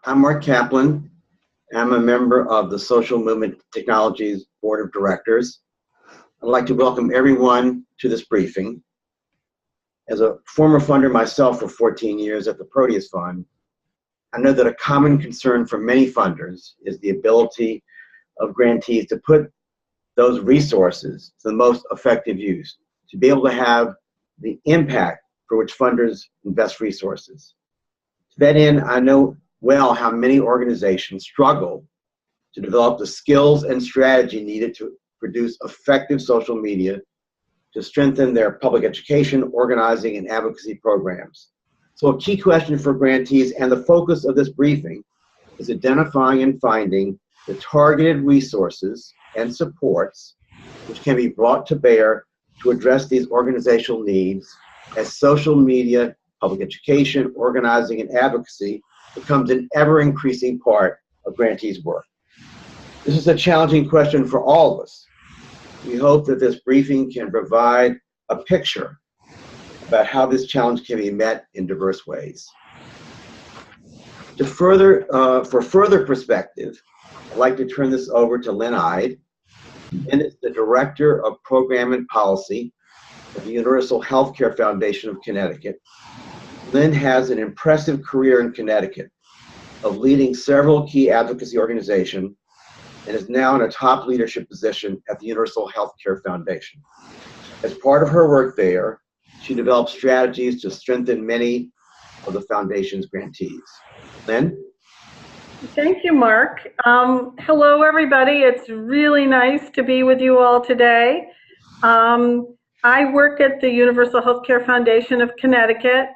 I'm Mark Kaplan. I'm a member of the Social Movement Technologies Board of Directors. I'd like to welcome everyone to this briefing. As a former funder myself for 14 years at the Proteus Fund, I know that a common concern for many funders is the ability of grantees to put those resources to the most effective use, to be able to have the impact for which funders invest resources. To that end, I know well how many organizations struggle to develop the skills and strategy needed to produce effective social media to strengthen their public education, organizing, and advocacy programs. So a key question for grantees and the focus of this briefing is identifying and finding the targeted resources and supports which can be brought to bear to address these organizational needs as social media, public education, organizing, and advocacy becomes an ever-increasing part of grantees' work. This is a challenging question for all of us. We hope that this briefing can provide a picture about how this challenge can be met in diverse ways. For further perspective, I'd like to turn this over to Lynn Ide. Lynn is the Director of Program and Policy at the Universal Healthcare Foundation of Connecticut. Lynn has an impressive career in Connecticut of leading several key advocacy organizations and is now in a top leadership position at the Universal Healthcare Foundation. As part of her work there, she developed strategies to strengthen many of the foundation's grantees. Lynn? Thank you, Mark. Hello, everybody. It's really nice to be with you all today. I work at the Universal Healthcare Foundation of Connecticut,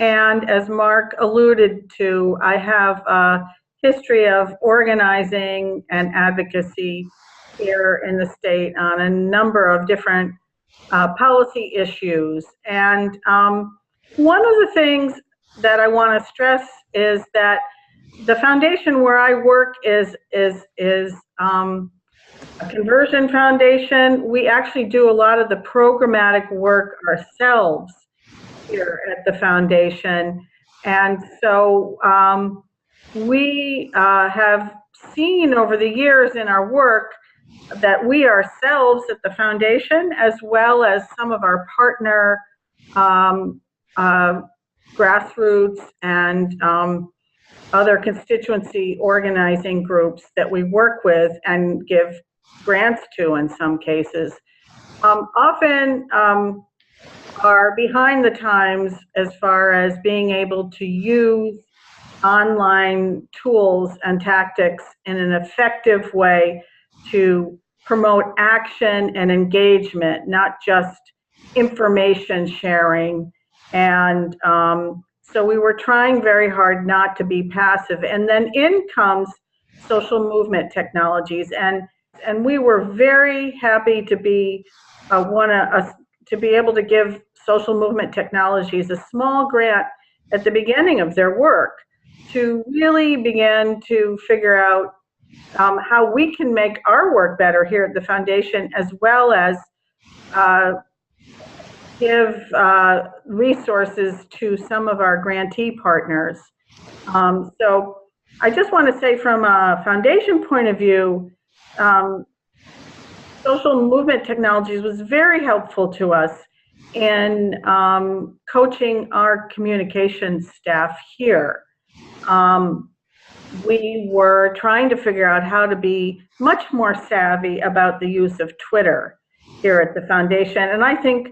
and as Mark alluded to, I have a history of organizing and advocacy here in the state on a number of different policy issues. And one of the things that I want to stress is that the foundation where I work is a conversion foundation. We actually do a lot of the programmatic work ourselves here at the foundation. And so we have seen over the years in our work that we ourselves at the foundation, as well as some of our partner grassroots and other constituency organizing groups that we work with and give grants to in some cases, often are behind the times as far as being able to use online tools and tactics in an effective way to promote action and engagement, not just information sharing. And so we were trying very hard not to be passive. And then in comes social movement technologies. And we were very happy to be to be able to give social movement technologies a small grant at the beginning of their work to really begin to figure out how we can make our work better here at the foundation, as well as give resources to some of our grantee partners. So I just want to say from a foundation point of view, social movement technologies was very helpful to us in coaching our communications staff here. We were trying to figure out how to be much more savvy about the use of Twitter here at the foundation. And I think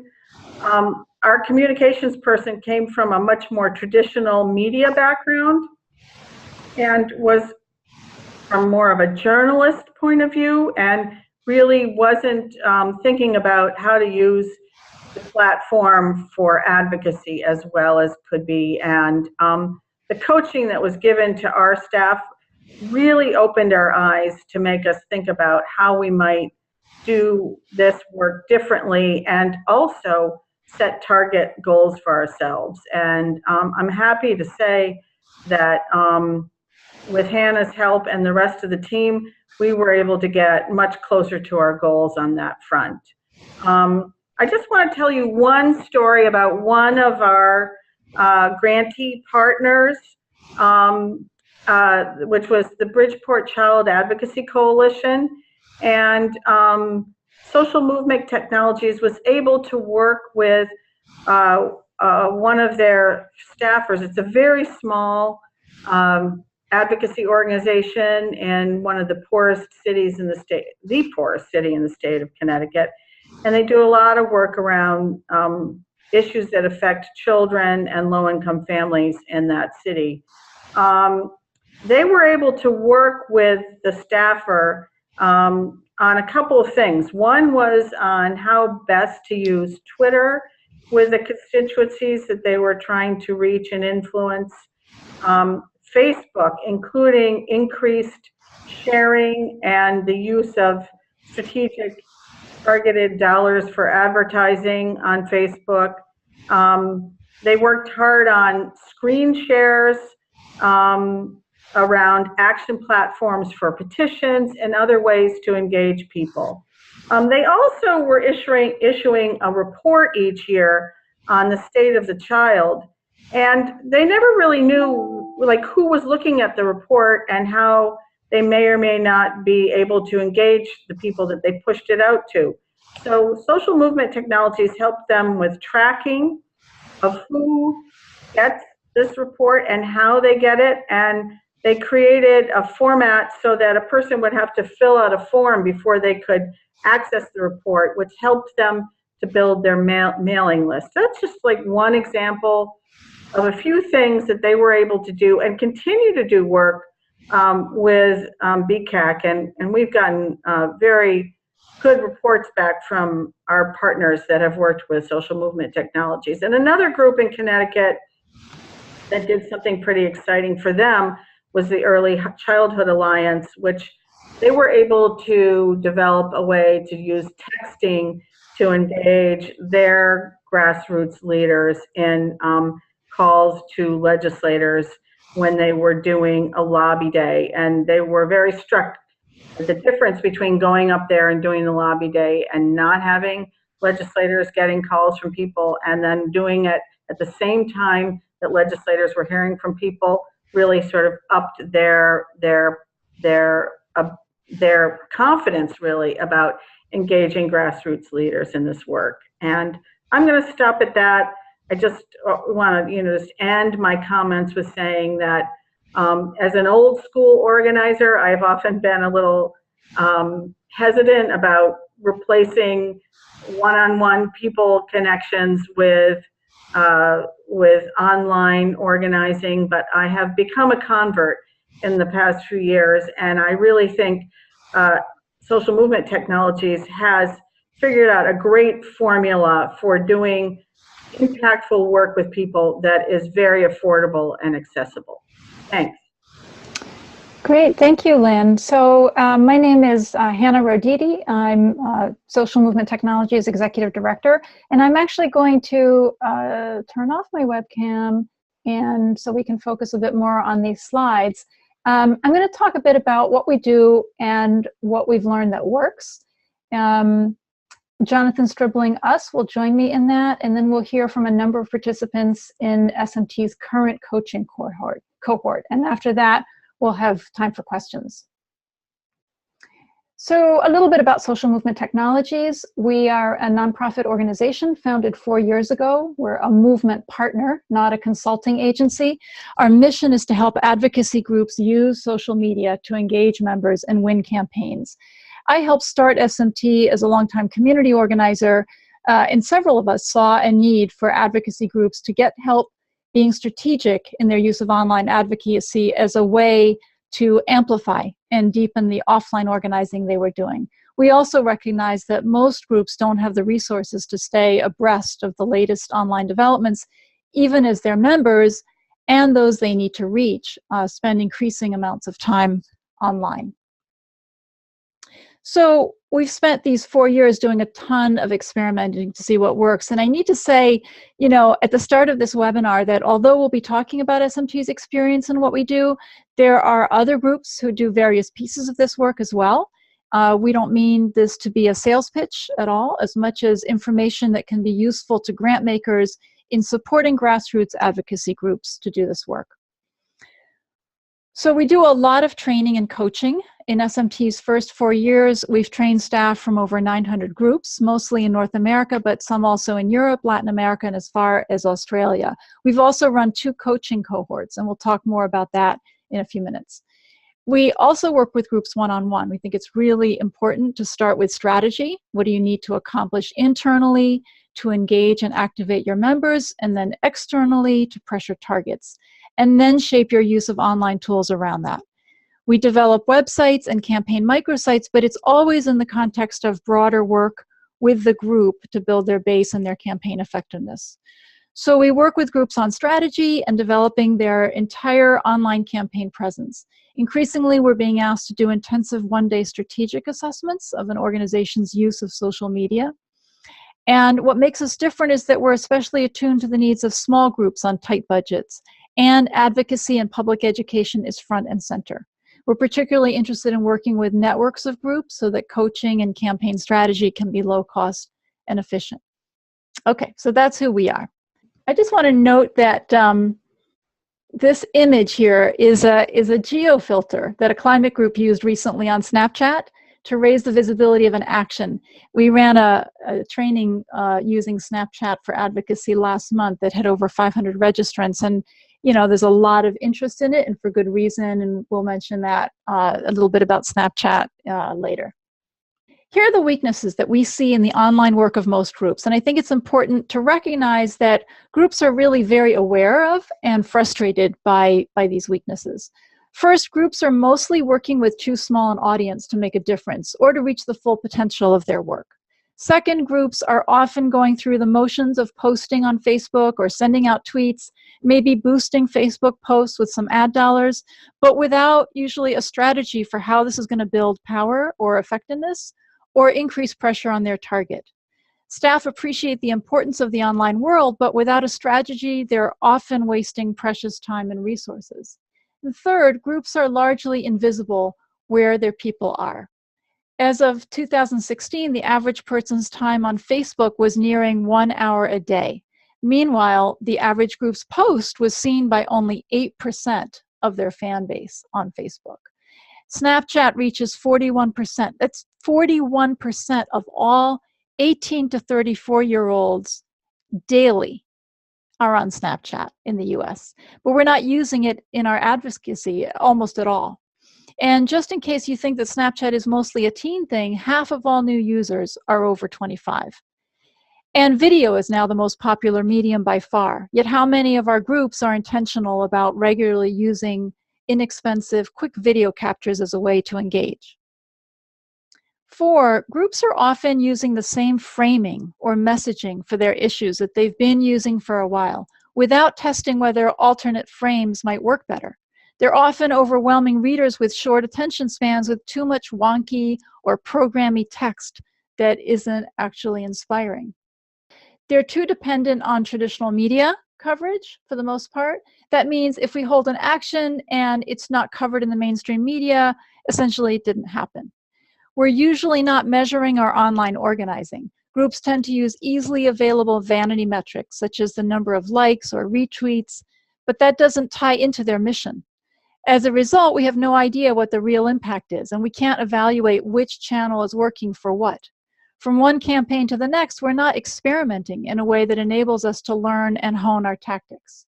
our communications person came from a much more traditional media background and was from more of a journalist point of view and really wasn't thinking about how to use the platform for advocacy as well as could be. And the coaching that was given to our staff really opened our eyes to make us think about how we might do this work differently and also set target goals for ourselves. And I'm happy to say that with Hannah's help and the rest of the team, we were able to get much closer to our goals on that front. I just want to tell you one story about one of our grantee partners. which was the Bridgeport Child Advocacy Coalition. And Social Movement Technologies was able to work with one of their staffers. It's a very small advocacy organization in one of the poorest cities in the state, the poorest city in the state of Connecticut. And they do a lot of work around issues that affect children and low-income families in that city. They were able to work with the staffer on a couple of things. One was on how best to use Twitter with the constituencies that they were trying to reach and influence. Facebook, including increased sharing and the use of strategic targeted dollars for advertising on Facebook. They worked hard on screen shares around action platforms for petitions and other ways to engage people. They also were issuing a report each year on the state of the child, and they never really knew like who was looking at the report and how they may or may not be able to engage the people that they pushed it out to. So Social Movement Technologies helped them with tracking of who gets this report and how they get it, and they created a format so that a person would have to fill out a form before they could access the report, which helped them to build their mailing list. That's just like one example of a few things that they were able to do and continue to do work with BCAC, and we've gotten very good reports back from our partners that have worked with Social Movement Technologies. And another group in Connecticut that did something pretty exciting for them was the Early Childhood Alliance, which they were able to develop a way to use texting to engage their grassroots leaders in calls to legislators when they were doing a lobby day. And they were very struck at the difference between going up there and doing the lobby day and not having legislators getting calls from people, and then doing it at the same time that legislators were hearing from people, really sort of upped their confidence really about engaging grassroots leaders in this work. And I'm going to stop at that. I just want to, just end my comments with saying that as an old school organizer, I've often been a little hesitant about replacing one-on-one people connections with online organizing, but I have become a convert in the past few years, and I really think Social Movement Technologies has figured out a great formula for doing impactful work with people that is very affordable and accessible. Thanks. Great, thank you, Lynn. So my name is Hannah Roditi. I'm Social Movement Technologies Executive Director, and I'm actually going to turn off my webcam and so we can focus a bit more on these slides. I'm going to talk a bit about what we do and what we've learned that works. Jonathan Stribling Us will join me in that, and then we'll hear from a number of participants in SMT's current coaching cohort. And after that, we'll have time for questions. So a little bit about Social Movement Technologies. We are a nonprofit organization founded 4 years ago. We're a movement partner, not a consulting agency. Our mission is to help advocacy groups use social media to engage members and win campaigns. I helped start SMT as a longtime community organizer, and several of us saw a need for advocacy groups to get help being strategic in their use of online advocacy as a way to amplify and deepen the offline organizing they were doing. We also recognize that most groups don't have the resources to stay abreast of the latest online developments, even as their members and those they need to reach spend increasing amounts of time online. So we've spent these 4 years doing a ton of experimenting to see what works. And I need to say, at the start of this webinar that although we'll be talking about SMT's experience and what we do, there are other groups who do various pieces of this work as well. We don't mean this to be a sales pitch at all, as much as information that can be useful to grant makers in supporting grassroots advocacy groups to do this work. So we do a lot of training and coaching. In SMT's first 4 years, we've trained staff from over 900 groups, mostly in North America, but some also in Europe, Latin America, and as far as Australia. We've also run 2 coaching cohorts, and we'll talk more about that in a few minutes. We also work with groups one-on-one. We think it's really important to start with strategy. What do you need to accomplish internally to engage and activate your members, and then externally to pressure targets, and then shape your use of online tools around that. We develop websites and campaign microsites, but it's always in the context of broader work with the group to build their base and their campaign effectiveness. So we work with groups on strategy and developing their entire online campaign presence. Increasingly, we're being asked to do intensive one-day strategic assessments of an organization's use of social media. And what makes us different is that we're especially attuned to the needs of small groups on tight budgets, and advocacy and public education is front and center. We're particularly interested in working with networks of groups so that coaching and campaign strategy can be low cost and efficient. Okay, so that's who we are. I just want to note that this image here is a geo filter that a climate group used recently on Snapchat to raise the visibility of an action. We ran a training using Snapchat for advocacy last month that had over 500 registrants, and you know, there's a lot of interest in it, and for good reason, and we'll mention that a little bit about Snapchat later. Here are the weaknesses that we see in the online work of most groups, and I think it's important to recognize that groups are really very aware of and frustrated by these weaknesses. First, groups are mostly working with too small an audience to make a difference or to reach the full potential of their work. Second, groups are often going through the motions of posting on Facebook or sending out tweets, maybe boosting Facebook posts with some ad dollars, but without usually a strategy for how this is going to build power or effectiveness or increase pressure on their target. Staff appreciate the importance of the online world, but without a strategy, they're often wasting precious time and resources. And third, groups are largely invisible where their people are. As of 2016, the average person's time on Facebook was nearing 1 hour a day. Meanwhile, the average group's post was seen by only 8% of their fan base on Facebook. Snapchat reaches 41%. That's 41% of all 18 to 34-year-olds daily are on Snapchat in the US. But we're not using it in our advocacy almost at all. And just in case you think that Snapchat is mostly a teen thing, half of all new users are over 25. And video is now the most popular medium by far. Yet how many of our groups are intentional about regularly using inexpensive, quick video captures as a way to engage? 4, groups are often using the same framing or messaging for their issues that they've been using for a while, without testing whether alternate frames might work better. They're often overwhelming readers with short attention spans with too much wonky or programmy text that isn't actually inspiring. They're too dependent on traditional media coverage for the most part. That means if we hold an action and it's not covered in the mainstream media, essentially it didn't happen. We're usually not measuring our online organizing. Groups tend to use easily available vanity metrics, such as the number of likes or retweets, but that doesn't tie into their mission. As a result, we have no idea what the real impact is, and we can't evaluate which channel is working for what. From one campaign to the next, we're not experimenting in a way that enables us to learn and hone our tactics.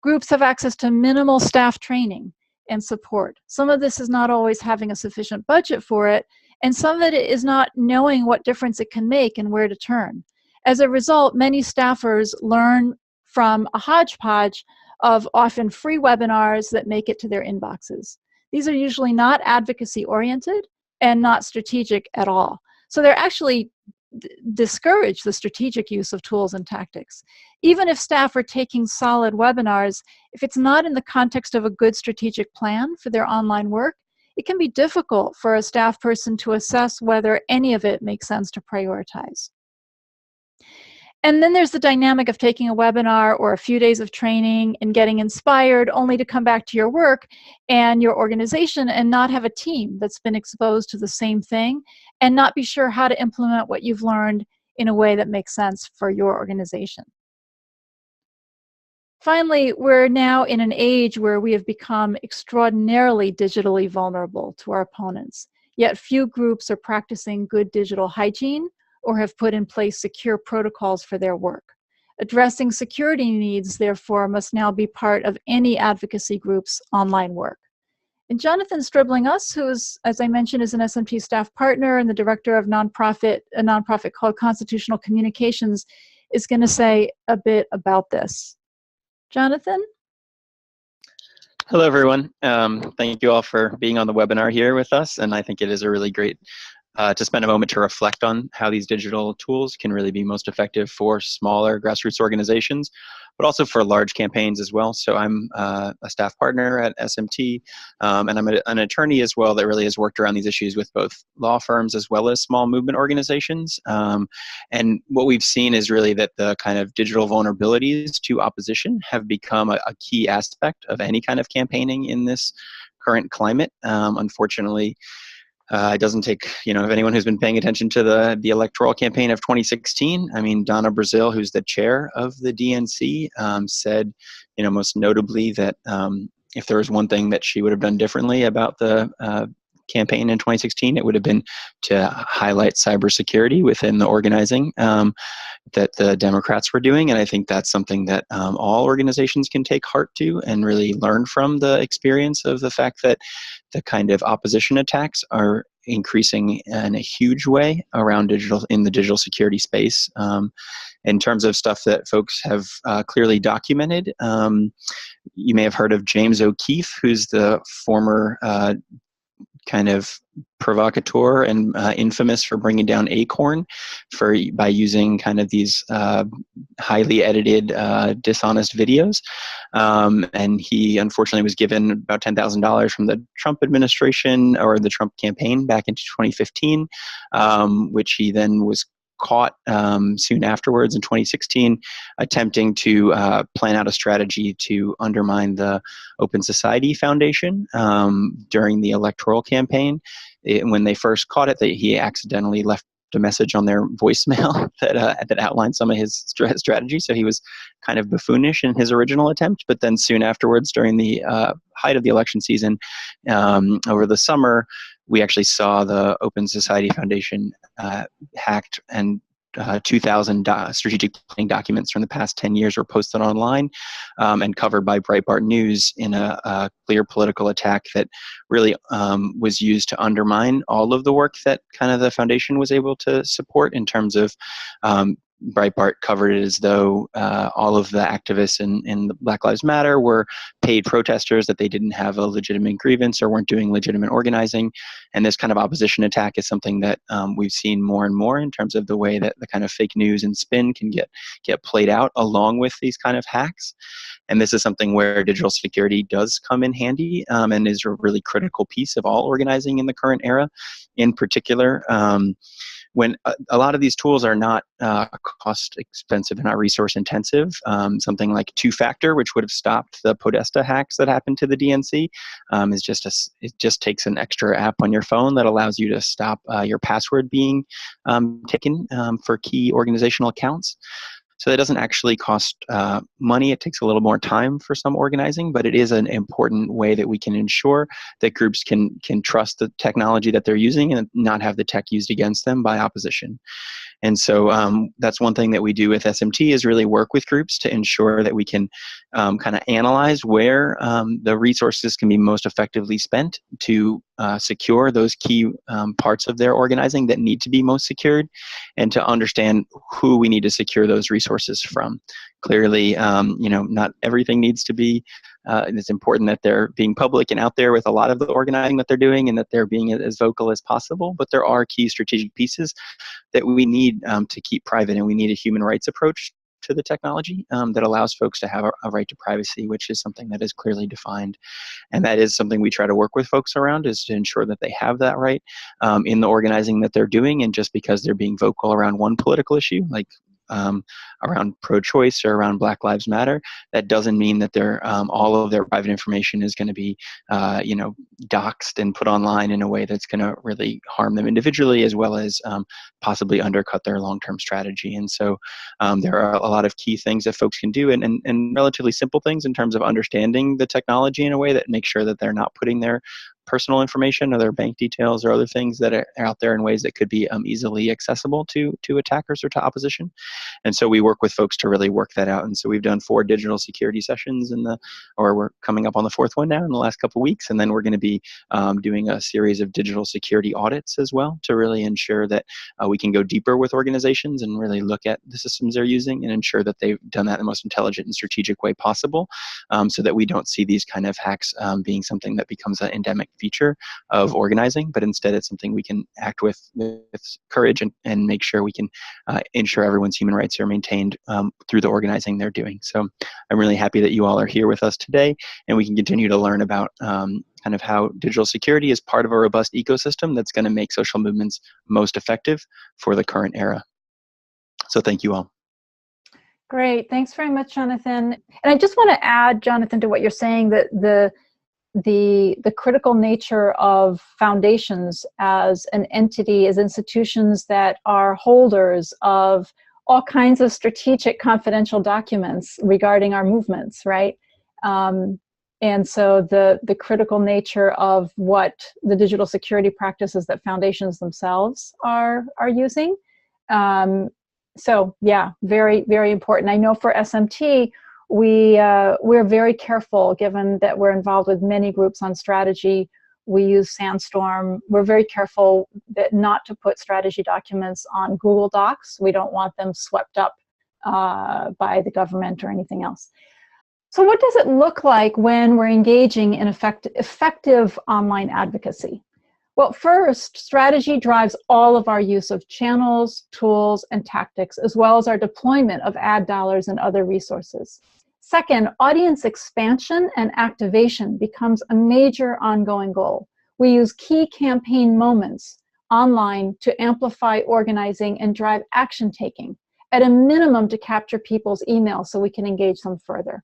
Groups have access to minimal staff training and support. Some of this is not always having a sufficient budget for it, and some of it is not knowing what difference it can make and where to turn. As a result, many staffers learn from a hodgepodge of often free webinars that make it to their inboxes. These are usually not advocacy oriented and not strategic at all. So they're actually discourage the strategic use of tools and tactics. Even if staff are taking solid webinars, if it's not in the context of a good strategic plan for their online work, it can be difficult for a staff person to assess whether any of it makes sense to prioritize. And then there's the dynamic of taking a webinar or a few days of training and getting inspired only to come back to your work and your organization and not have a team that's been exposed to the same thing and not be sure how to implement what you've learned in a way that makes sense for your organization. Finally, we're now in an age where we have become extraordinarily digitally vulnerable to our opponents, yet few groups are practicing good digital hygiene or have put in place secure protocols for their work. Addressing security needs, therefore, must now be part of any advocacy group's online work. And Jonathan Stribling-Us, who is, as I mentioned, is an SMT staff partner and the director of a nonprofit called Constitutional Communications, is going to say a bit about this. Jonathan? Hello, everyone. Thank you all for being on the webinar here with us. And I think it is a really great to spend a moment to reflect on how these digital tools can really be most effective for smaller grassroots organizations, but also for large campaigns as well. So I'm a staff partner at SMT, and I'm an attorney as well that really has worked around these issues with both law firms as well as small movement organizations. And what we've seen is really that the kind of digital vulnerabilities to opposition have become a key aspect of any kind of campaigning in this current climate. Unfortunately, it doesn't take, if anyone who's been paying attention to the electoral campaign of 2016, I mean, Donna Brazile, who's the chair of the DNC, said, most notably that if there was one thing that she would have done differently about the campaign in 2016, it would have been to highlight cybersecurity within the organizing that the Democrats were doing. And I think that's something that all organizations can take heart to and really learn from the experience of the fact that the kind of opposition attacks are increasing in a huge way around in the digital security space. In terms of stuff that folks have clearly documented, you may have heard of James O'Keefe, who's the former kind of provocateur and infamous for bringing down Acorn by using kind of these highly edited, dishonest videos. And he unfortunately was given about $10,000 from the Trump administration or the Trump campaign back in 2015, which he then was caught soon afterwards in 2016 attempting to plan out a strategy to undermine the Open Society Foundation during the electoral campaign. When they first caught it, he accidentally left a message on their voicemail that outlined some of his strategy. So he was kind of buffoonish in his original attempt. But then soon afterwards, during the height of the election season over the summer, we actually saw the Open Society Foundation hacked, and 2,000 strategic planning documents from the past 10 years were posted online and covered by Breitbart News in a clear political attack that really was used to undermine all of the work that kind of the foundation was able to support in terms of Breitbart covered it as though all of the activists in Black Lives Matter were paid protesters, that they didn't have a legitimate grievance or weren't doing legitimate organizing. And this kind of opposition attack is something that we've seen more and more in terms of the way that the kind of fake news and spin can get played out along with these kind of hacks. And this is something where digital security does come in handy and is a really critical piece of all organizing in the current era. In particular, when a lot of these tools are not cost expensive and not resource intensive, something like two-factor, which would have stopped the Podesta hacks that happened to the DNC, it just takes an extra app on your phone that allows you to stop your password being taken for key organizational accounts. So that doesn't actually cost money. It takes a little more time for some organizing, but it is an important way that we can ensure that groups can trust the technology that they're using and not have the tech used against them by opposition. And so that's one thing that we do with SMT is really work with groups to ensure that we can kind of analyze where the resources can be most effectively spent to secure those key parts of their organizing that need to be most secured, and to understand who we need to secure those resources from. Clearly, not everything needs to be, and it's important that they're being public and out there with a lot of the organizing that they're doing and that they're being as vocal as possible, but there are key strategic pieces that we need to keep private, and we need a human rights approach to the technology that allows folks to have a right to privacy, which is something that is clearly defined. And that is something we try to work with folks around, is to ensure that they have that right in the organizing that they're doing. And just because they're being vocal around one political issue, like around pro-choice or around Black Lives Matter, that doesn't mean that all of their private information is going to be, doxed and put online in a way that's going to really harm them individually, as well as possibly undercut their long-term strategy. And so there are a lot of key things that folks can do, and relatively simple things in terms of understanding the technology in a way that makes sure that they're not putting their personal information or their bank details or other things that are out there in ways that could be easily accessible to attackers or to opposition. And so we work with folks to really work that out. And so we've done 4 digital security sessions or we're coming up on the 4th one now in the last couple of weeks. And then we're going to be doing a series of digital security audits as well to really ensure that we can go deeper with organizations and really look at the systems they're using and ensure that they've done that in the most intelligent and strategic way possible, so that we don't see these kind of hacks being something that becomes an endemic feature of organizing, but instead it's something we can act with courage and make sure we can ensure everyone's human rights are maintained through the organizing they're doing. So I'm really happy that you all are here with us today, and we can continue to learn about kind of how digital security is part of a robust ecosystem that's going to make social movements most effective for the current era. So thank you all. Great. Thanks very much, Jonathan. And I just want to add, Jonathan, to what you're saying, that the critical nature of foundations as an entity, as institutions that are holders of all kinds of strategic confidential documents regarding our movements, right? And so the critical nature of what the digital security practices that foundations themselves are using. So yeah, very, very important. I know for SMT, we're very careful, given that we're involved with many groups on strategy. We use Sandstorm. We're very careful that not to put strategy documents on Google Docs. We don't want them swept up by the government or anything else. So what does it look like when we're engaging in effective online advocacy? Well, first, strategy drives all of our use of channels, tools, and tactics, as well as our deployment of ad dollars and other resources. Second, audience expansion and activation becomes a major ongoing goal. We use key campaign moments online to amplify organizing and drive action taking, at a minimum to capture people's emails so we can engage them further.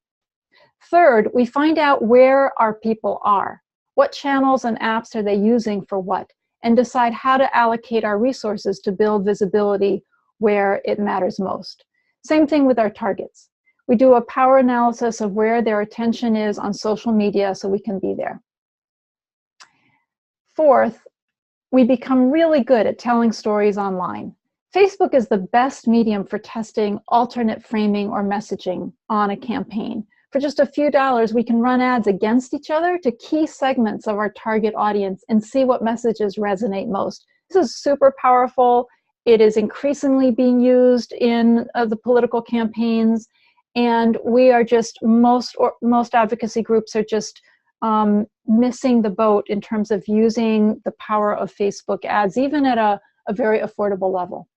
Third, we find out where our people are. What channels and apps are they using for what, and decide how to allocate our resources to build visibility where it matters most. Same thing with our targets. We do a power analysis of where their attention is on social media so we can be there. Fourth, we become really good at telling stories online. Facebook is the best medium for testing alternate framing or messaging on a campaign. For just a few dollars, we can run ads against each other to key segments of our target audience and see what messages resonate most. This is super powerful. It is increasingly being used in the political campaigns, and we are just, most advocacy groups are just missing the boat in terms of using the power of Facebook ads, even at a very affordable level.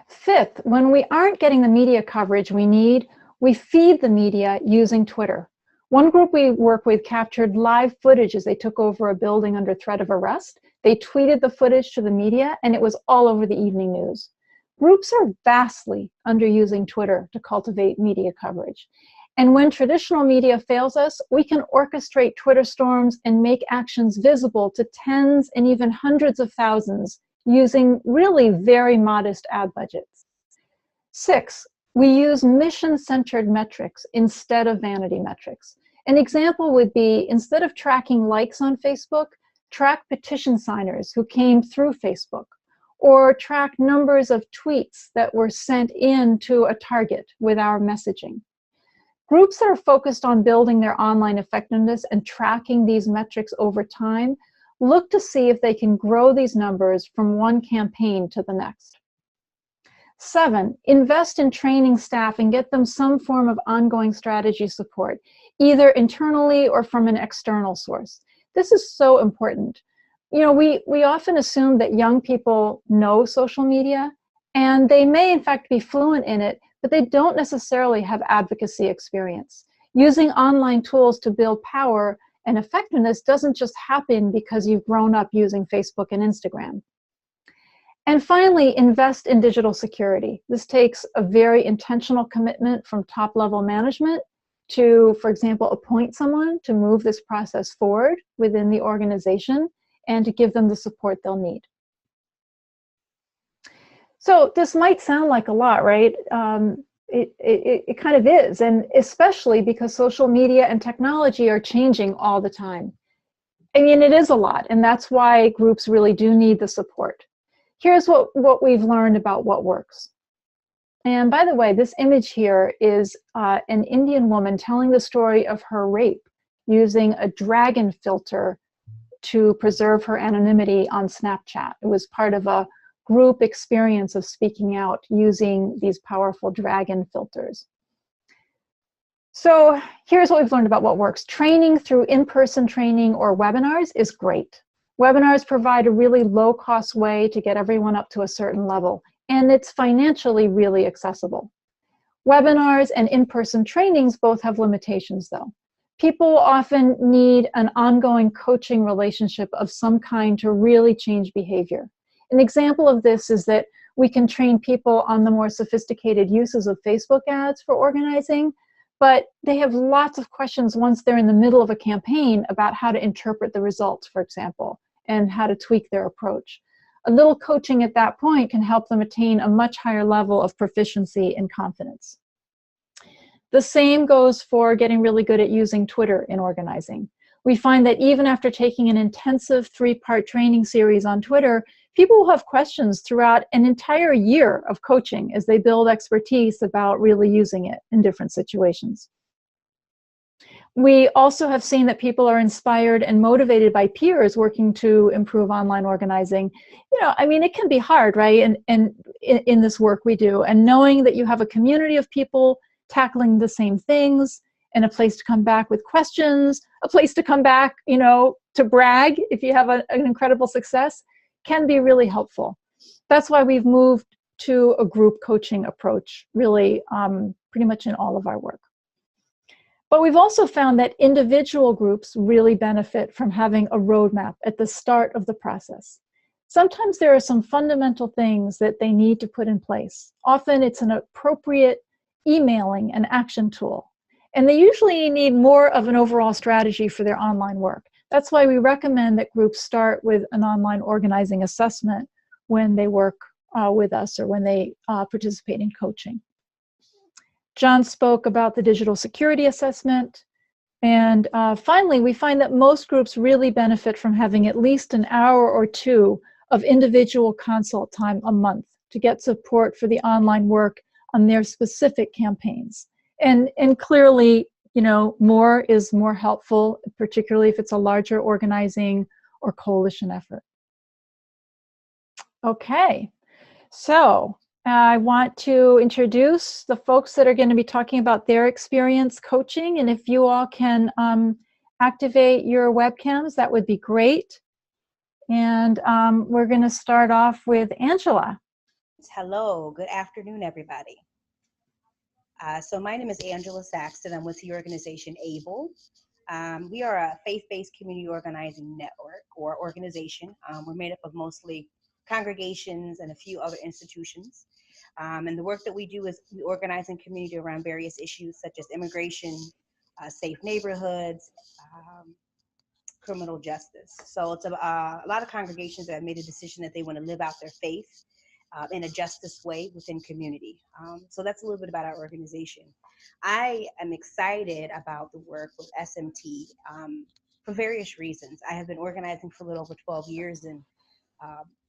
Fifth, when we aren't getting the media coverage we need, we feed the media using Twitter. One group we work with captured live footage as they took over a building under threat of arrest. They tweeted the footage to the media, and it was all over the evening news. Groups are vastly underusing Twitter to cultivate media coverage. And when traditional media fails us, we can orchestrate Twitter storms and make actions visible to tens and even hundreds of thousands using really very modest ad budgets. 6, we use mission-centered metrics instead of vanity metrics. An example would be, instead of tracking likes on Facebook, track petition signers who came through Facebook, or track numbers of tweets that were sent in to a target with our messaging. Groups that are focused on building their online effectiveness and tracking these metrics over time look to see if they can grow these numbers from one campaign to the next. 7, invest in training staff and get them some form of ongoing strategy support, either internally or from an external source. This is so important. You know, we often assume that young people know social media, and they may in fact be fluent in it, but they don't necessarily have advocacy experience. Using online tools to build power and effectiveness doesn't just happen because you've grown up using Facebook and Instagram. And finally, invest in digital security. This takes a very intentional commitment from top-level management to, for example, appoint someone to move this process forward within the organization and to give them the support they'll need. So this might sound like a lot, right? It kind of is, and especially because social media and technology are changing all the time. I mean, it is a lot, and that's why groups really do need the support. Here's what we've learned about what works. And by the way, this image here is an Indian woman telling the story of her rape using a dragon filter to preserve her anonymity on Snapchat. It was part of a group experience of speaking out using these powerful dragon filters. So here's what we've learned about what works. Training through in-person training or webinars is great. Webinars provide a really low-cost way to get everyone up to a certain level, and it's financially really accessible. Webinars and in-person trainings both have limitations, though. People often need an ongoing coaching relationship of some kind to really change behavior. An example of this is that we can train people on the more sophisticated uses of Facebook ads for organizing, but they have lots of questions once they're in the middle of a campaign about how to interpret the results, for example, and how to tweak their approach. A little coaching at that point can help them attain a much higher level of proficiency and confidence. The same goes for getting really good at using Twitter in organizing. We find that even after taking an intensive 3-part training series on Twitter, people will have questions throughout an entire year of coaching as they build expertise about really using it in different situations. We also have seen that people are inspired and motivated by peers working to improve online organizing. You know, I mean, it can be hard, right? And in this work we do, and knowing that you have a community of people tackling the same things, and a place to come back with questions, a place to come back, you know, to brag if you have an incredible success, can be really helpful. That's why we've moved to a group coaching approach, really pretty much in all of our work. But we've also found that individual groups really benefit from having a roadmap at the start of the process. Sometimes there are some fundamental things that they need to put in place. Often it's an appropriate emailing and action tool. And they usually need more of an overall strategy for their online work. That's why we recommend that groups start with an online organizing assessment when they work with us or when they participate in coaching. John spoke about the digital security assessment. And finally, we find that most groups really benefit from having at least an hour or two of individual consult time a month to get support for the online work on their specific campaigns. And clearly, you know, more is more helpful, particularly if it's a larger organizing or coalition effort. Okay, so I want to introduce the folks that are going to be talking about their experience coaching, and if you all can activate your webcams, that would be great. And we're going to start off with Angela. Hello, good afternoon, everybody. So my name is Angela Saxton. I'm with the organization ABLE. We are a faith-based community organizing network or organization. We're made up of mostly congregations and a few other institutions. And the work that we do is we organize in community around various issues such as immigration, safe neighborhoods, criminal justice. So it's a lot of congregations that have made a decision that they want to live out their faith in a justice way within community. So that's a little bit about our organization. I am excited about the work with SMT for various reasons. I have been organizing for a little over 12 years, and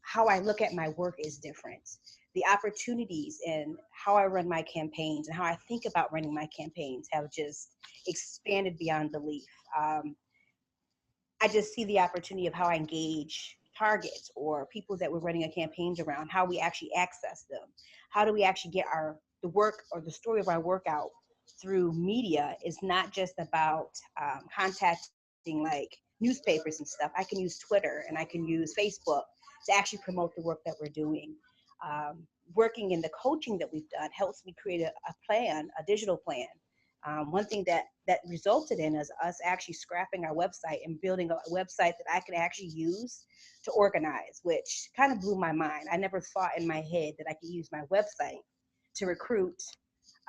how I look at my work is different. The opportunities and how I run my campaigns and how I think about running my campaigns have just expanded beyond belief. I just see the opportunity of how I engage targets or people that we're running a campaigns around, how we actually access them. How do we actually get the work or the story of our work out through media is not just about contacting like newspapers and stuff. I can use Twitter and I can use Facebook to actually promote the work that we're doing. Working in the coaching that we've done helps me create a plan, a digital plan One thing that resulted in is us actually scrapping our website and building a website that I could actually use to organize, which kind of blew my mind. I never thought in my head that I could use my website to recruit,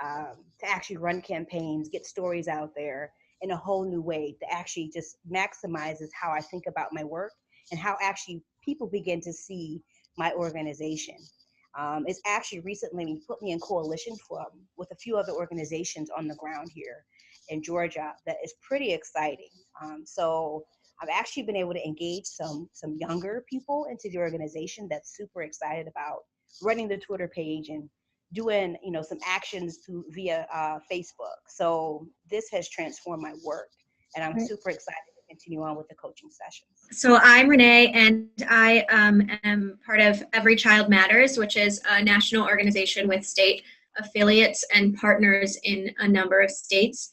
to actually run campaigns, get stories out there in a whole new way that actually just maximizes how I think about my work and how actually people begin to see my organization. It's actually recently put me in coalition with a few other organizations on the ground here in Georgia that is pretty exciting. So I've actually been able to engage some younger people into the organization that's super excited about running the Twitter page and doing some actions via Facebook. So this has transformed my work, and I'm super excited to continue on with the coaching sessions. So I'm Renee, and I am part of Every Child Matters, which is a national organization with state affiliates and partners in a number of states.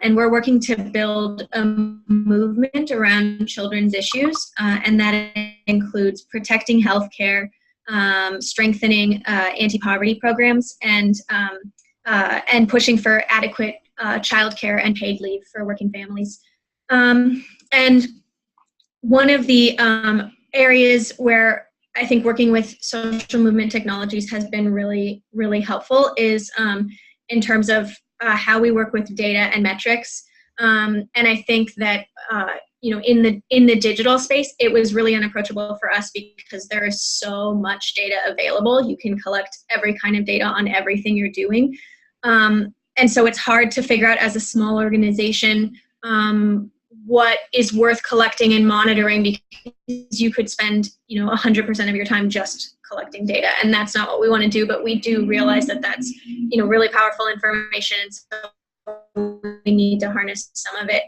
And we're working to build a movement around children's issues, and that includes protecting healthcare, strengthening anti-poverty programs, and pushing for adequate childcare and paid leave for working families. And one of the areas where I think working with social movement technologies has been really, really helpful is in terms of how we work with data and metrics. And I think that in the digital space, it was really unapproachable for us because there is so much data available. You can collect every kind of data on everything you're doing. And so it's hard to figure out as a small organization what is worth collecting and monitoring, because you could spend 100% of your time just collecting data, and that's not what we want to do. But we do realize that that's really powerful information, so we need to harness some of it.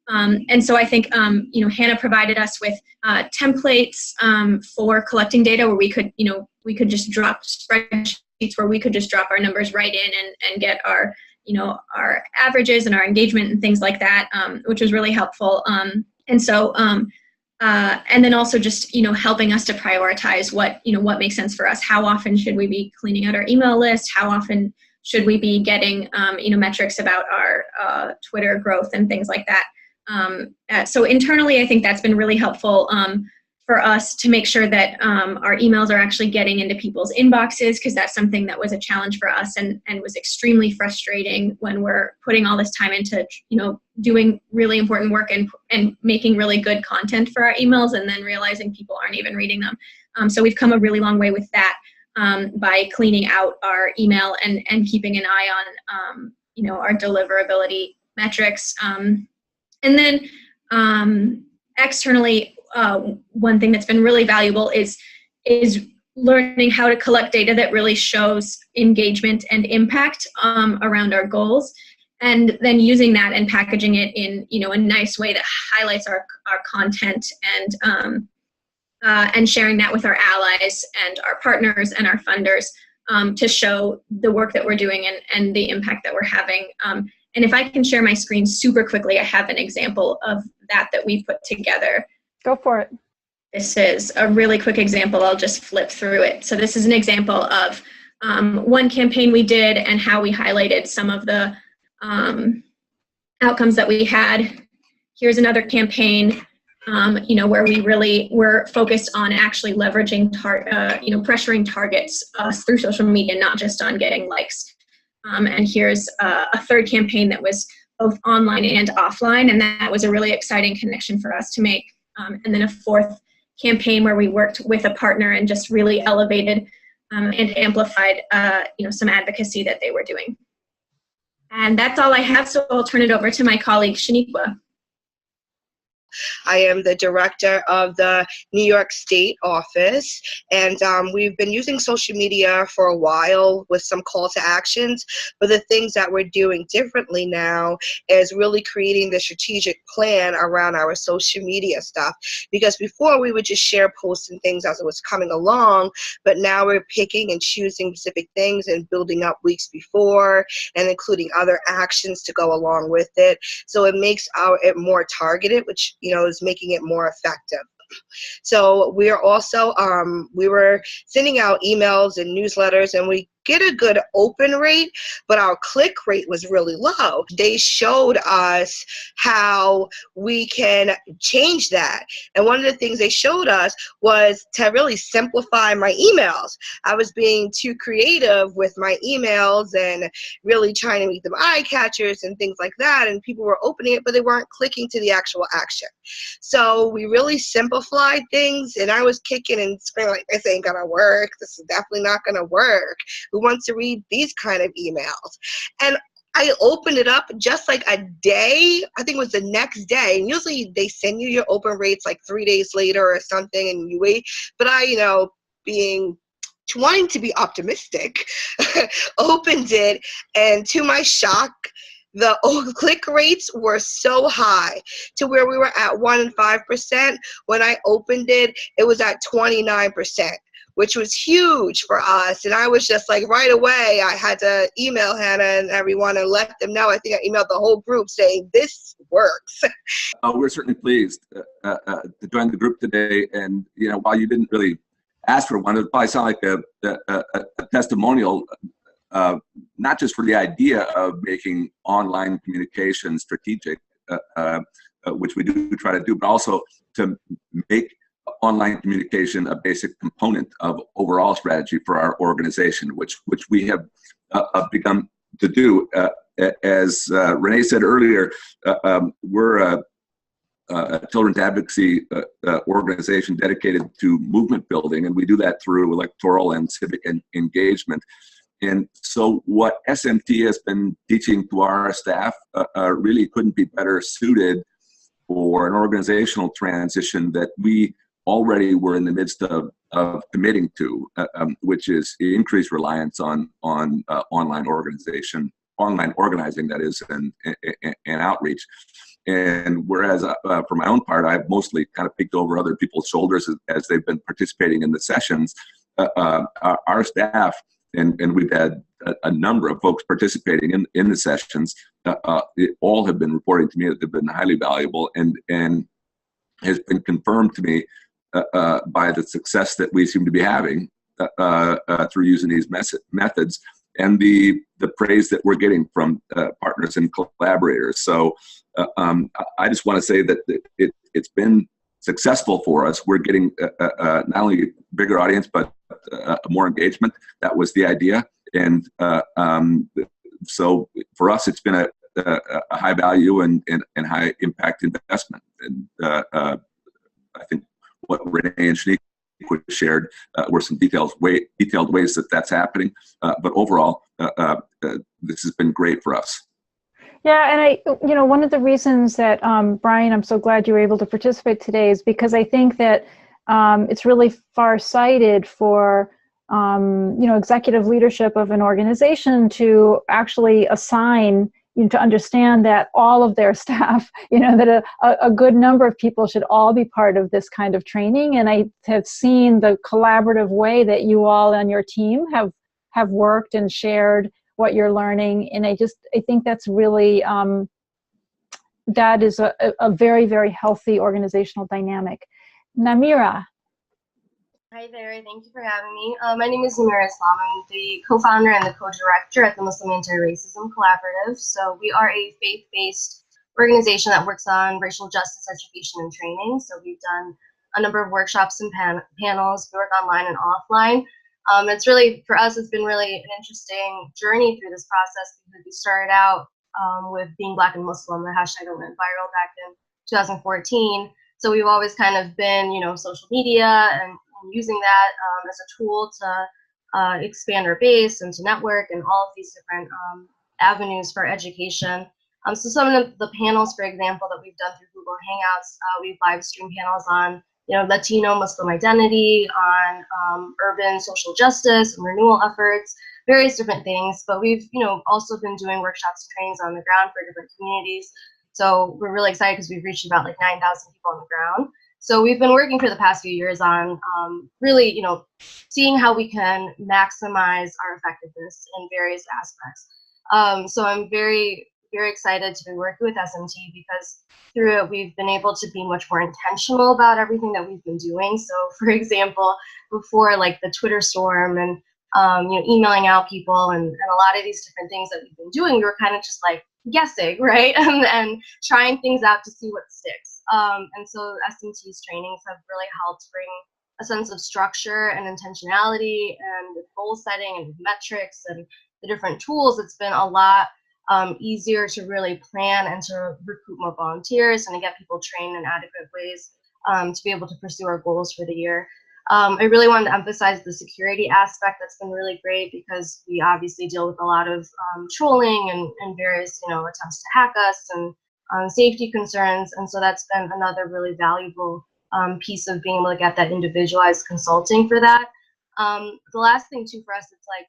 And so I think Hannah provided us with templates for collecting data where we could just drop spreadsheets where we could just drop our numbers right in and get our averages and our engagement and things like that, which was really helpful. And then also just, helping us to prioritize what makes sense for us. How often should we be cleaning out our email list? How often should we be getting, metrics about our Twitter growth and things like that? So internally, I think that's been really helpful for us to make sure that our emails are actually getting into people's inboxes, because that's something that was a challenge for us and was extremely frustrating when we're putting all this time into doing really important work and making really good content for our emails, and then realizing people aren't even reading them. So we've come a really long way with that by cleaning out our email and keeping an eye on our deliverability metrics. And then externally, one thing that's been really valuable is learning how to collect data that really shows engagement and impact around our goals, and then using that and packaging it in a nice way that highlights our content, and sharing that with our allies and our partners and our funders to show the work that we're doing and the impact that we're having. And if I can share my screen super quickly, I have an example of that we put together. Go for it. This is a really quick example. I'll just flip through it. So this is an example of one campaign we did and how we highlighted some of the outcomes that we had. Here's another campaign, where we really were focused on actually leveraging, pressuring targets through social media, not just on getting likes. And here's a third campaign that was both online and offline, and that was a really exciting connection for us to make. And then a fourth campaign where we worked with a partner and just really elevated and amplified, some advocacy that they were doing. And that's all I have, so I'll turn it over to my colleague, Shaniqua. I am the director of the New York State office, and we've been using social media for a while with some call to actions, but the things that we're doing differently now is really creating the strategic plan around our social media stuff, because before we would just share posts and things as it was coming along, but now we're picking and choosing specific things and building up weeks before and including other actions to go along with it. So it makes it more targeted, which is making it more effective. So we are also, we were sending out emails and newsletters, and we get a good open rate, but our click rate was really low. They showed us how we can change that. And one of the things they showed us was to really simplify my emails. I was being too creative with my emails and really trying to make them eye catchers and things like that. And people were opening it, but they weren't clicking to the actual action. So we really simplified things, and I was kicking and screaming like, this ain't gonna work. This is definitely not gonna work. Who wants to read these kind of emails? And I opened it up just like a day, I think it was the next day. And usually they send you your open rates like 3 days later or something, and you wait. But I, wanting to be optimistic, opened it, and to my shock, the click rates were so high to where we were at 1 and 5%. When I opened it, it was at 29%. Which was huge for us. And I was just like, right away, I had to email Hannah and everyone and let them know. I think I emailed the whole group saying, this works. We're certainly pleased to join the group today. And, while you didn't really ask for one, it probably sound like a testimonial, not just for the idea of making online communication strategic, which we do try to do, but also to make online communication a basic component of overall strategy for our organization, which we have begun to do. As Renee said earlier, we're a children's advocacy organization dedicated to movement building, and we do that through electoral and civic engagement. And so what SMT has been teaching to our staff really couldn't be better suited for an organizational transition that we already were in the midst of committing to, which is increased reliance on online organizing, that is, and outreach. And whereas for my own part, I've mostly kind of picked over other people's shoulders as they've been participating in the sessions, our staff, and we've had a number of folks participating in the sessions, all have been reporting to me that they've been highly valuable, and has been confirmed to me by the success that we seem to be having through using these methods, and the praise that we're getting from partners and collaborators. So I just want to say that it's been successful for us. We're getting not only a bigger audience, but more engagement. That was the idea. And so for us, it's been a high value and high impact investment. And I think what Renee and Shanique shared were some detailed ways that that's happening. But overall, this has been great for us. Yeah, and one of the reasons that, Brian, I'm so glad you were able to participate today is because I think that it's really far-sighted for, executive leadership of an organization to actually assign, to understand that all of their staff, that a good number of people should all be part of this kind of training. And I have seen the collaborative way that you all and your team have worked and shared what you're learning. And I think that's really, that is a very, very healthy organizational dynamic. Namira. Hi there, thank you for having me. My name is Namira Islam. I'm the co-founder and the co-director at the Muslim Anti-Racism Collaborative. So we are a faith-based organization that works on racial justice education and training. So we've done a number of workshops and panels. We work online and offline. It's really, for us, it's been really an interesting journey through this process, because we started out with being Black and Muslim, the hashtag that went viral back in 2014. So we've always kind of been, social media and using that as a tool to expand our base and to network and all of these different avenues for education. So some of the panels, for example, that we've done through Google Hangouts, we've live streamed panels on Latino Muslim identity, on urban social justice and renewal efforts, various different things. But we've also been doing workshops and trainings on the ground for different communities. So we're really excited because we've reached about 9,000 people on the ground. So we've been working for the past few years on really, seeing how we can maximize our effectiveness in various aspects. So I'm very, very excited to be working with SMT, because through it, we've been able to be much more intentional about everything that we've been doing. So for example, before the Twitter storm and emailing out people and a lot of these different things that we've been doing, we were kind of just like guessing, right? and trying things out to see what sticks. And so SMT's trainings have really helped bring a sense of structure and intentionality, and with goal setting and metrics and the different tools, it's been a lot easier to really plan and to recruit more volunteers and to get people trained in adequate ways to be able to pursue our goals for the year. I really wanted to emphasize the security aspect. That's been really great because we obviously deal with a lot of trolling and various, attempts to hack us and safety concerns. And so that's been another really valuable piece of being able to get that individualized consulting for that. The last thing too for us, it's like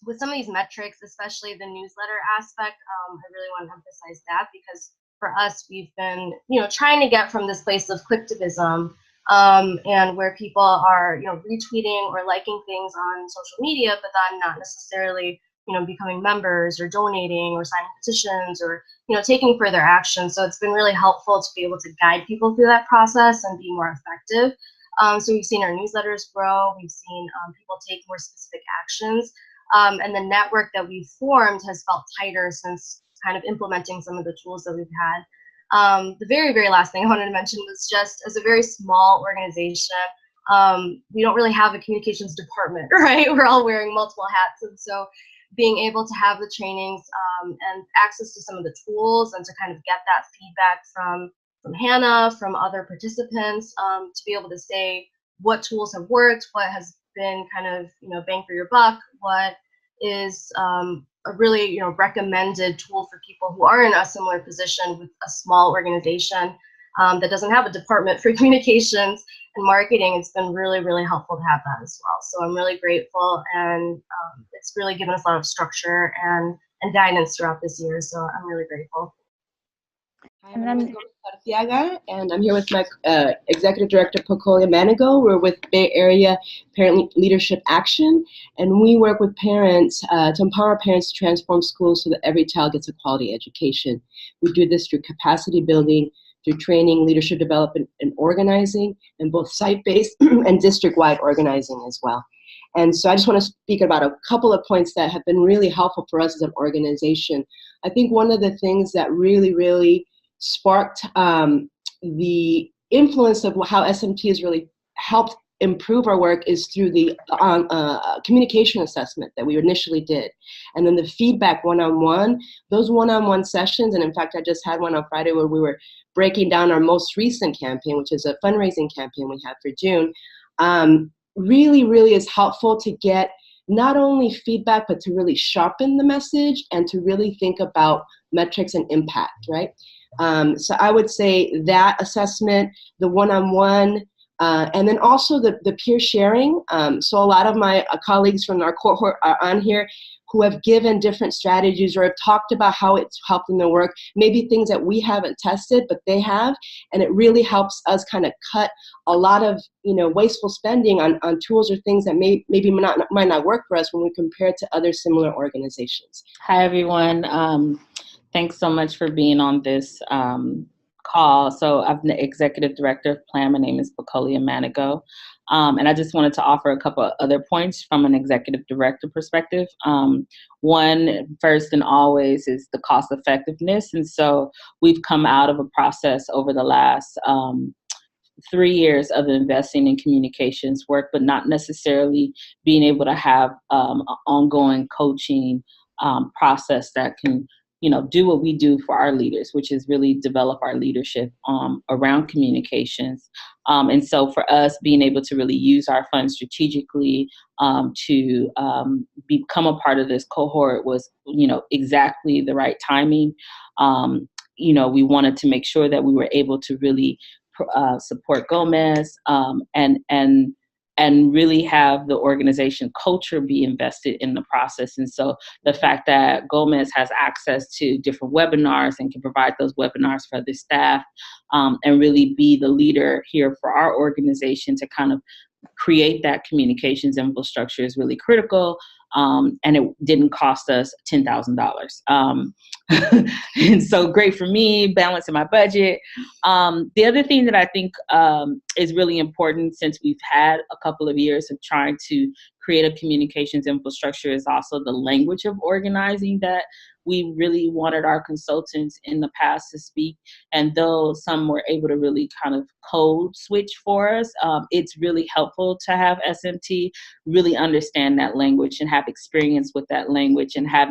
with some of these metrics, especially the newsletter aspect, I really want to emphasize that because for us, we've been, trying to get from this place of clicktivism and where people are, retweeting or liking things on social media, but then not necessarily, becoming members or donating or signing petitions or, taking further action. So it's been really helpful to be able to guide people through that process and be more effective. So we've seen our newsletters grow. We've seen people take more specific actions. And the network that we've formed has felt tighter since kind of implementing some of the tools that we've had. The very, very last thing I wanted to mention was just as a very small organization, we don't really have a communications department, right? We're all wearing multiple hats. And so being able to have the trainings and access to some of the tools and to kind of get that feedback from Hannah, from other participants, to be able to say what tools have worked, what has been kind of, bang for your buck, what is a really, recommended tool for people who are in a similar position with a small organization that doesn't have a department for communications and marketing. It's been really, really helpful to have that as well. So I'm really grateful, and it's really given us a lot of structure and guidance throughout this year. So I'm really grateful. Hi, my name is Garciaga, and I'm here with my Executive Director, Pocolia Manigo. We're with Bay Area Parent Leadership Action, and we work with parents to empower parents to transform schools so that every child gets a quality education. We do this through capacity building, through training, leadership development, and organizing, and both site-based and district-wide organizing as well. And so I just want to speak about a couple of points that have been really helpful for us as an organization. I think one of the things that really sparked the influence of how SMT has really helped improve our work is through the communication assessment that we initially did. And then the feedback one-on-one, those one-on-one sessions, and in fact, I just had one on Friday where we were breaking down our most recent campaign, which is a fundraising campaign we have for June, really is helpful to get not only feedback, but to really sharpen the message and to really think about metrics and impact, right? So I would say that assessment, the one-on-one, and then also the peer sharing. So a lot of my colleagues from our cohort are on here who have given different strategies or have talked about how it's helped in their work, maybe things that we haven't tested, but they have, and it really helps us kind of cut a lot of wasteful spending on tools or things that maybe might not work for us when we compare it to other similar organizations. Hi, everyone. Thanks so much for being on this call. So I'm the Executive Director of Plan. My name is Pocolia Manigo. And I just wanted to offer a couple of other points from an Executive Director perspective. One, first and always, is the cost effectiveness. And so we've come out of a process over the last 3 years of investing in communications work, but not necessarily being able to have an ongoing coaching process that can do what we do for our leaders, which is really develop our leadership around communications. And so for us, being able to really use our funds strategically to become a part of this cohort was, exactly the right timing. We wanted to make sure that we were able to really support Gomez and really have the organization culture be invested in the process. And so the fact that Gomez has access to different webinars and can provide those webinars for the staff and really be the leader here for our organization to kind of create that communications infrastructure is really critical. and it didn't cost us $10,000. And so great for me, balancing my budget. The other thing that I think is really important, since we've had a couple of years of trying to create a communications infrastructure, is also the language of organizing that we really wanted our consultants in the past to speak. And though some were able to really kind of code switch for us, it's really helpful to have SMT really understand that language and have experience with that language, and have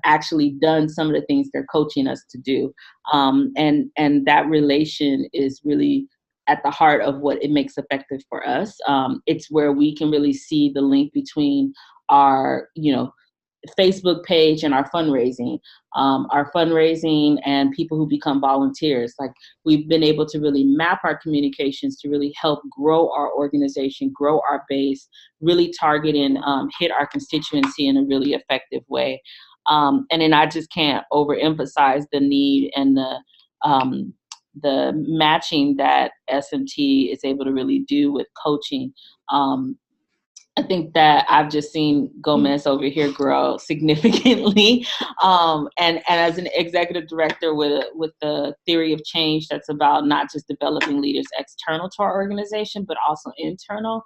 actually done some of the things they're coaching us to do. And that relation is really at the heart of what it makes effective for us. It's where we can really see the link between our, Facebook page and our fundraising and people who become volunteers. Like, we've been able to really map our communications to really help grow our organization, grow our base, really target and hit our constituency in a really effective way. And then I just can't overemphasize the need and the matching that SMT is able to really do with coaching. I think that I've just seen Gomez over here grow significantly. And as an executive director with the theory of change that's about not just developing leaders external to our organization, but also internal,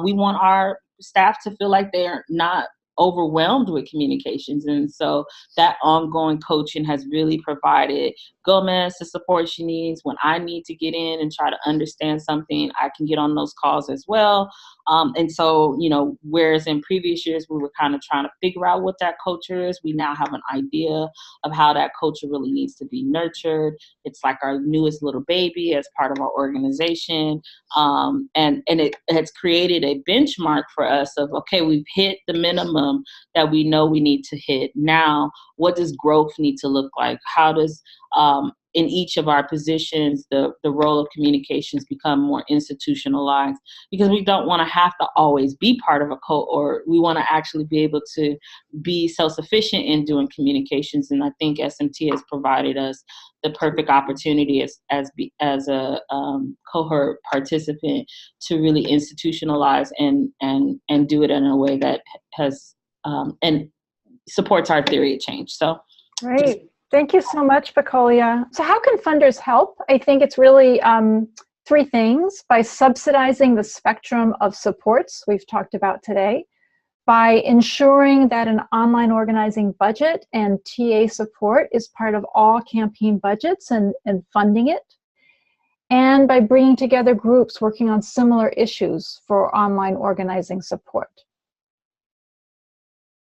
we want our staff to feel like they're not overwhelmed with communications. And so that ongoing coaching has really provided Gomez the support she needs. When I need to get in and try to understand something, I can get on those calls as well. And so, whereas in previous years we were kind of trying to figure out what that culture is, we now have an idea of how that culture really needs to be nurtured. It's like our newest little baby as part of our organization. And it has created a benchmark for us of, okay, we've hit the minimum that we know we need to hit. Now, what does growth need to look like? How does in each of our positions, the role of communications become more institutionalized? Because we don't want to have to always be part of a or we want to actually be able to be self-sufficient in doing communications. And I think SMT has provided us the perfect opportunity as a cohort participant to really institutionalize and do it in a way that has and supports our theory of change. So great. Thank you so much, Pacolia. So how can funders help? I think it's really three things: by subsidizing the spectrum of supports we've talked about today, by ensuring that an online organizing budget and TA support is part of all campaign budgets and funding it, and by bringing together groups working on similar issues for online organizing support.